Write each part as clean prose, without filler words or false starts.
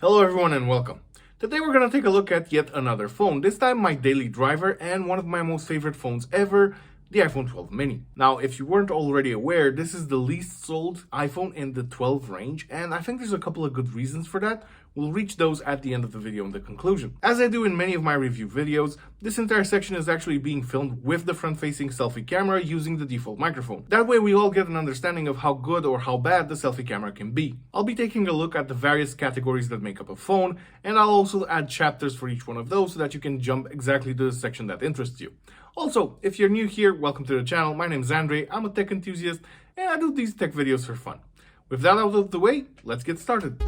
Hello everyone and welcome. Today we're going to take a look at yet another phone, this time my daily driver and one of my most favorite phones ever, the iPhone 12 mini. Now if you weren't already aware, this is the least sold iPhone in the 12 range, and I think there's a couple of good reasons for that. We'll reach those at the end of the video in the conclusion. As I do in many of my review videos, this entire section is actually being filmed with the front-facing selfie camera using the default microphone. That way we all get an understanding of how good or how bad the selfie camera can be. I'll be taking a look at the various categories that make up a phone, and I'll also add chapters for each one of those so that you can jump exactly to the section that interests you. Also, if you're new here, welcome to the channel. My name is Andrei, I'm a tech enthusiast, and I do these tech videos for fun. With that out of the way, let's get started.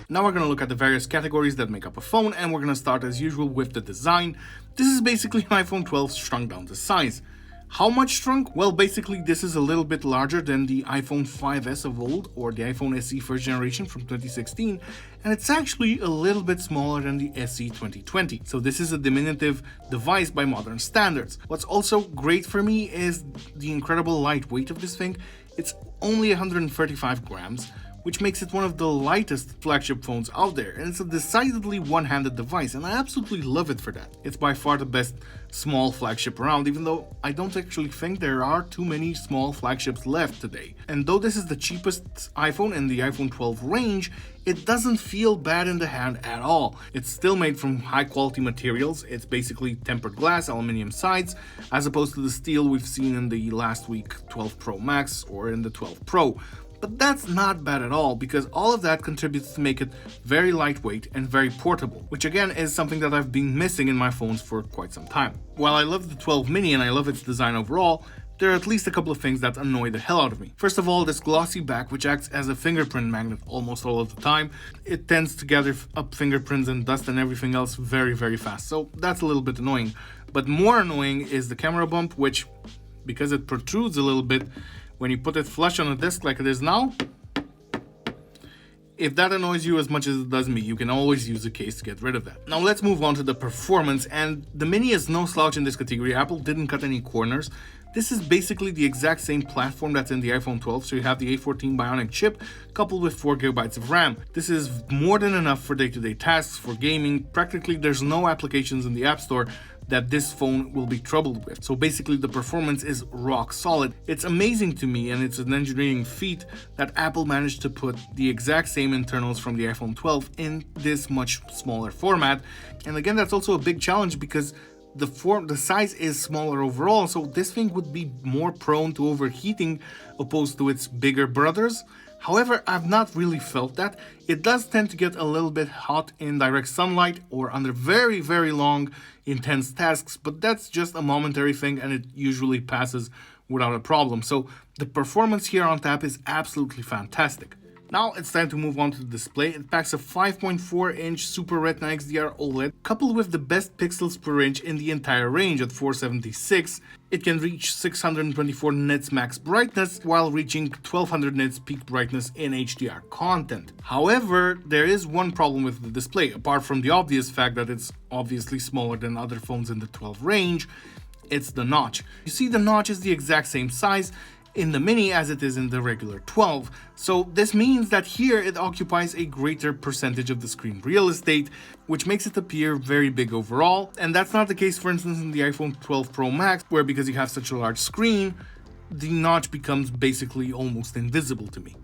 Now we're going to look at the various categories that make up a phone, and we're going to start as usual with the design. This is basically an iPhone 12 shrunk down to size. How much shrunk? Well, basically this is a little bit larger than the iPhone 5S of old, or the iPhone SE first generation from 2016, and it's actually a little bit smaller than the SE 2020. So this is a diminutive device by modern standards. What's also great for me is the incredible lightweight of this thing. It's only 135 grams, which makes it one of the lightest flagship phones out there, and it's a decidedly one-handed device, and I absolutely love it for that. It's by far the best small flagship around, even though I don't actually think there are too many small flagships left today. And though this is the cheapest iPhone in the iPhone 12 range, it doesn't feel bad in the hand at all. It's still made from high quality materials. It's basically tempered glass, aluminum sides, as opposed to the steel we've seen in the last week 12 Pro Max or in the 12 Pro. But that's not bad at all, because all of that contributes to make it very lightweight and very portable, which again is something that I've been missing in my phones for quite some time. While I love the 12 mini and I love its design overall, there are at least a couple of things that annoy the hell out of me. First of all, this glossy back, which acts as a fingerprint magnet almost all of the time. It tends to gather up fingerprints and dust and everything else very fast, so that's a little bit annoying. But more annoying is the camera bump, which, because it protrudes a little bit, when you put it flush on a disc like it is now, if that annoys you as much as it does me, you can always use a case to get rid of that. Now let's move on to the performance, and the Mini is no slouch in this category. Apple didn't cut any corners. This is basically the exact same platform that's in the iPhone 12, so you have the A14 Bionic chip coupled with 4GB of RAM. This is more than enough for day-to-day tasks, for gaming. Practically there's no applications in the App Store that this phone will be troubled with. So basically the performance is rock solid. It's amazing to me, and it's an engineering feat that Apple managed to put the exact same internals from the iPhone 12 in this much smaller format. And again, that's also a big challenge because the size is smaller overall, so this thing would be more prone to overheating opposed to its bigger brothers. However, I've not really felt that. It does tend to get a little bit hot in direct sunlight or under very long intense tasks, but that's just a momentary thing and it usually passes without a problem. So the performance here on tap is absolutely fantastic. Now it's time to move on to the display. It packs a 5.4-inch Super Retina XDR OLED, coupled with the best pixels per inch in the entire range at 476. It can reach 624 nits max brightness while reaching 1200 nits peak brightness in HDR content. However, there is one problem with the display, apart from the obvious fact that it's obviously smaller than other phones in the 12 range. It's the notch. You see, the notch is the exact same size in the Mini as it is in the regular 12. So this means that here it occupies a greater percentage of the screen real estate, which makes it appear very big overall. And that's not the case, for instance, in the iPhone 12 Pro Max, where because you have such a large screen, the notch becomes basically almost invisible to me.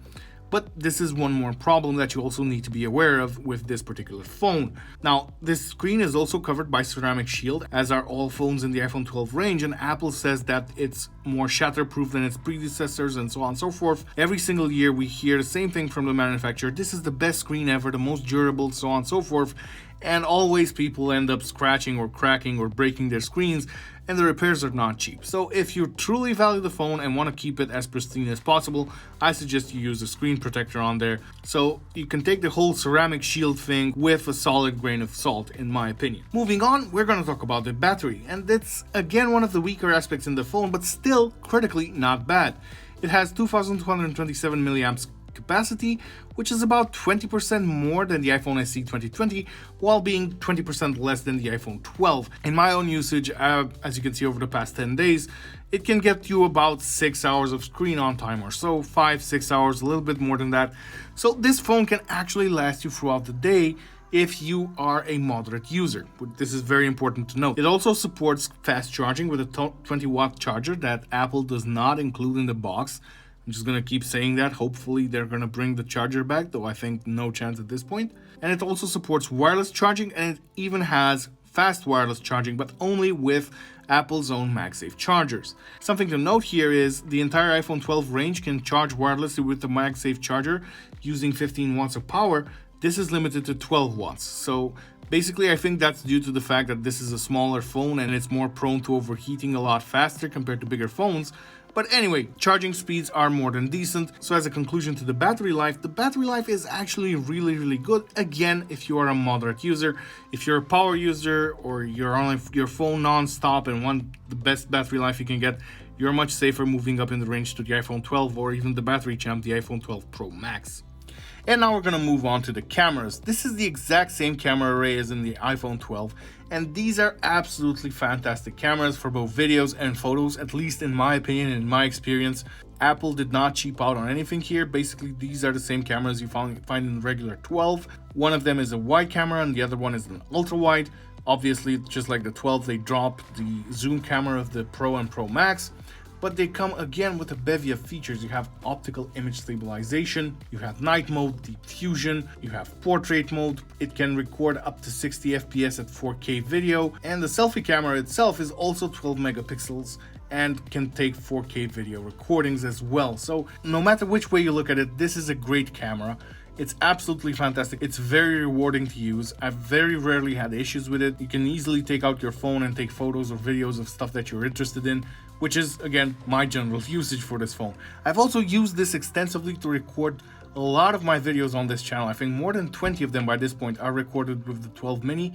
But this is one more problem that you also need to be aware of with this particular phone. Now, this screen is also covered by ceramic shield, as are all phones in the iPhone 12 range, and Apple says that it's more shatterproof than its predecessors and so on and so forth. Every single year we hear the same thing from the manufacturer: this is the best screen ever, the most durable, so on and so forth. And always people end up scratching or cracking or breaking their screens, and the repairs are not cheap. So if you truly value the phone and want to keep it as pristine as possible, I suggest you use a screen protector on there. So you can take the whole ceramic shield thing with a solid grain of salt, in my opinion. Moving on, we're going to talk about the battery, and that's again one of the weaker aspects in the phone, but still critically not bad. It has 2227 milliamps capacity, which is about 20% more than the iPhone SE 2020, while being 20% less than the iPhone 12. In my own usage, as you can see over the past 10 days, it can get you about 6 hours of screen on time or so, 5-6 hours, a little bit more than that. So this phone can actually last you throughout the day if you are a moderate user. This is very important to note. It also supports fast charging with a 20-watt charger that Apple does not include in the box. I'm just gonna keep saying that. Hopefully they're gonna bring the charger back, though I think no chance at this point. And it also supports wireless charging, and it even has fast wireless charging, but only with Apple's own MagSafe chargers. Something to note here is the entire iPhone 12 range can charge wirelessly with the MagSafe charger using 15 watts of power. This is limited to 12 watts. So basically, I think that's due to the fact that this is a smaller phone and it's more prone to overheating a lot faster compared to bigger phones. But anyway, charging speeds are more than decent. So as a conclusion to the battery life is actually really good. Again, if you are a moderate user. If you're a power user or you're on your phone non-stop and want the best battery life you can get, you're much safer moving up in the range to the iPhone 12 or even the battery champ, the iPhone 12 Pro Max. And now we're gonna move on to the cameras. This is the exact same camera array as in the iPhone 12, and these are absolutely fantastic cameras for both videos and photos, at least in my opinion and in my experience. Apple did not cheap out on anything here. Basically, these are the same cameras you find in the regular 12. One of them is a wide camera and the other one is an ultra wide. Obviously, just like the 12, they dropped the zoom camera of the Pro and Pro Max. But they come again with a bevy of features. You have optical image stabilization, you have night mode, deep fusion, you have portrait mode. It can record up to 60 FPS at 4K video, and the selfie camera itself is also 12 megapixels and can take 4K video recordings as well. So no matter which way you look at it, this is a great camera. It's absolutely fantastic. It's very rewarding to use. I've very rarely had issues with it. You can easily take out your phone and take photos or videos of stuff that you're interested in, which is, again, my general usage for this phone. I've also used this extensively to record a lot of my videos on this channel. I think more than 20 of them by this point are recorded with the 12 mini,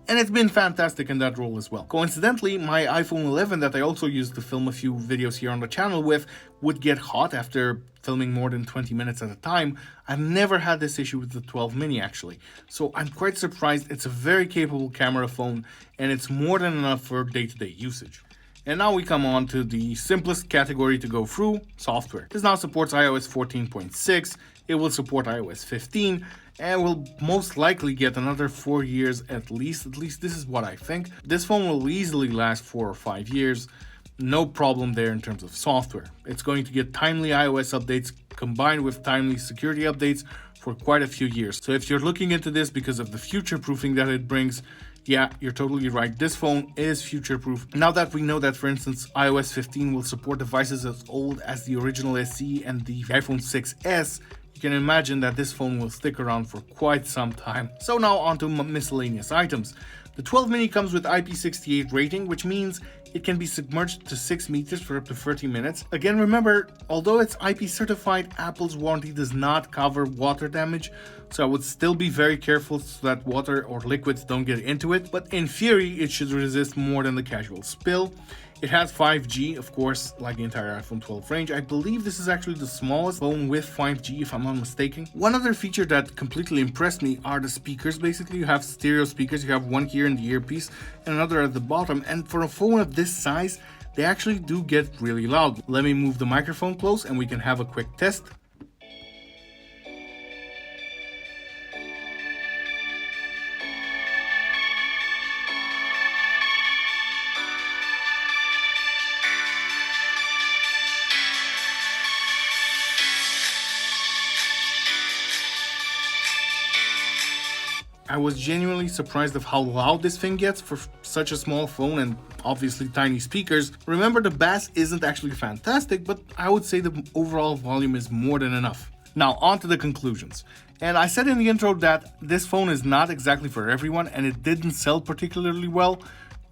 and it's been fantastic in that role as well. Coincidentally, my iPhone 11 that I also used to film a few videos here on the channel with would get hot after filming more than 20 minutes at a time. I've never had this issue with the 12 mini actually. So I'm quite surprised. It's a very capable camera phone and it's more than enough for day-to-day usage. And now we come on to the simplest category to go through, software. This now supports iOS 14.6, it will support iOS 15, and will most likely get another 4 years at least this is what I think. This phone will easily last 4 or 5 years, no problem there in terms of software. It's going to get timely iOS updates combined with timely security updates for quite a few years. So if you're looking into this because of the future proofing that it brings, yeah, you're totally right. This phone is future-proof. Now that we know that, for instance, iOS 15 will support devices as old as the original SE and the iPhone 6s, you can imagine that this phone will stick around for quite some time. So now on to miscellaneous items. The 12 mini comes with IP68 rating, which means it can be submerged to 6 meters for up to 30 minutes. Again, remember, although it's IP certified, Apple's warranty does not cover water damage, so I would still be very careful so that water or liquids don't get into it, but in theory, it should resist more than the casual spill. It has 5G, of course, like the entire iPhone 12 range. I believe this is actually the smallest phone with 5G, if I'm not mistaken. One other feature that completely impressed me are the speakers. Basically, you have stereo speakers. You have one here in the earpiece and another at the bottom. And for a phone of this size, they actually do get really loud. Let me move the microphone close and we can have a quick test. I was genuinely surprised of how loud this thing gets for such a small phone and obviously tiny speakers. Remember, the bass isn't actually fantastic, but I would say the overall volume is more than enough. Now on to the conclusions. And I said in the intro that this phone is not exactly for everyone and it didn't sell particularly well.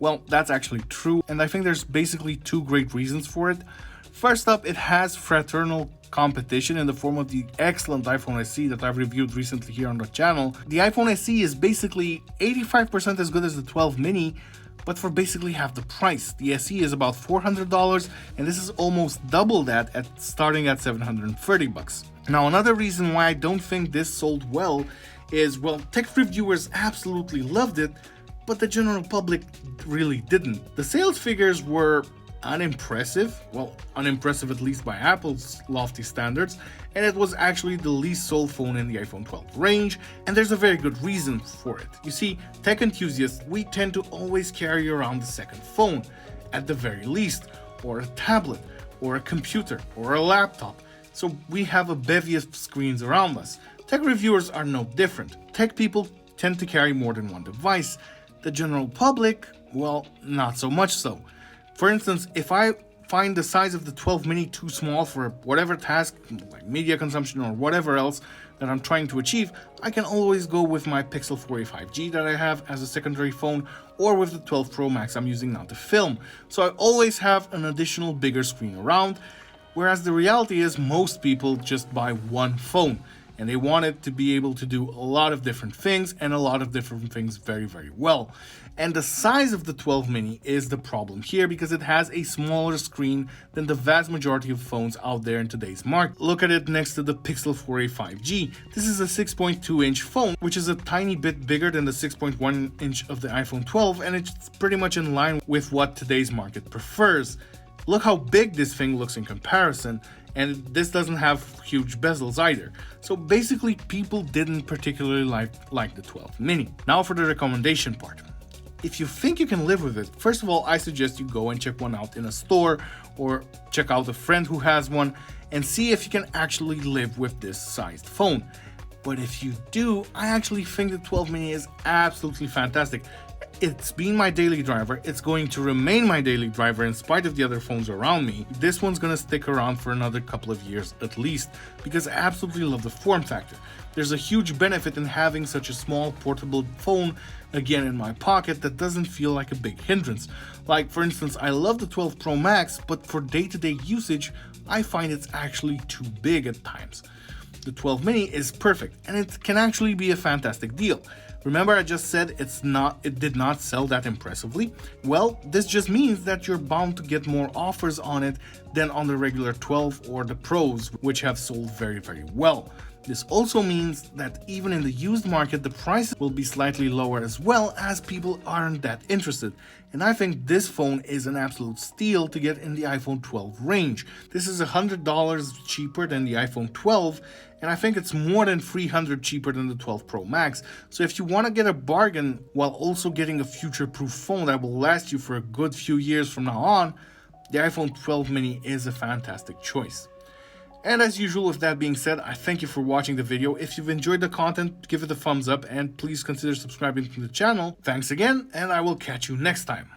Well, that's actually true, and I think there's basically two great reasons for it. First up, it has fraternal competition in the form of the excellent iPhone SE that I've reviewed recently here on the channel. The iPhone SE is basically 85% as good as the 12 mini, but for basically half the price. The SE is about $400, and this is almost double that starting at $730. Now, another reason why I don't think this sold well is, well, tech reviewers absolutely loved it, but the general public really didn't. The sales figures were unimpressive, well, unimpressive at least by Apple's lofty standards, and it was actually the least sold phone in the iPhone 12 range, and there's a very good reason for it. You see, tech enthusiasts, we tend to always carry around the second phone, at the very least, or a tablet, or a computer, or a laptop, so we have a bevy of screens around us. Tech reviewers are no different. Tech people tend to carry more than one device. The general public, well, not so much so. For instance, if I find the size of the 12 mini too small for whatever task, like media consumption or whatever else that I'm trying to achieve, I can always go with my Pixel 4a 5G that I have as a secondary phone, or with the 12 Pro Max I'm using now to film. So I always have an additional bigger screen around, whereas the reality is most people just buy one phone. And they want it to be able to do a lot of different things, and a lot of different things very, very well. And the size of the 12 mini is the problem here, because it has a smaller screen than the vast majority of phones out there in today's market. Look at it next to the Pixel 4a 5G. This is a 6.2-inch phone, which is a tiny bit bigger than the 6.1-inch of the iPhone 12, and it's pretty much in line with what today's market prefers. Look how big this thing looks in comparison, and this doesn't have huge bezels either. So basically, people didn't particularly like the 12 mini. Now for the recommendation part. If you think you can live with it, first of all, I suggest you go and check one out in a store, or check out a friend who has one, and see if you can actually live with this sized phone. But if you do, I actually think the 12 mini is absolutely fantastic. It's been my daily driver, it's going to remain my daily driver in spite of the other phones around me. This one's gonna stick around for another couple of years at least, because I absolutely love the form factor. There's a huge benefit in having such a small portable phone, again, in my pocket, that doesn't feel like a big hindrance. Like, for instance, I love the 12 Pro Max, but for day-to-day usage, I find it's actually too big at times. The 12 mini is perfect, and it can actually be a fantastic deal. Remember I just said it did not sell that impressively? Well, this just means that you're bound to get more offers on it than on the regular 12 or the Pros, which have sold very, very well. This also means that even in the used market, the prices will be slightly lower as well, as people aren't that interested. And I think this phone is an absolute steal to get in the iPhone 12 range. This is $100 cheaper than the iPhone 12, and I think it's more than $300 cheaper than the 12 Pro Max. So if you want to get a bargain while also getting a future-proof phone that will last you for a good few years from now on, the iPhone 12 mini is a fantastic choice. And as usual, with that being said, I thank you for watching the video. If you've enjoyed the content, give it a thumbs up, and please consider subscribing to the channel. Thanks again, and I will catch you next time.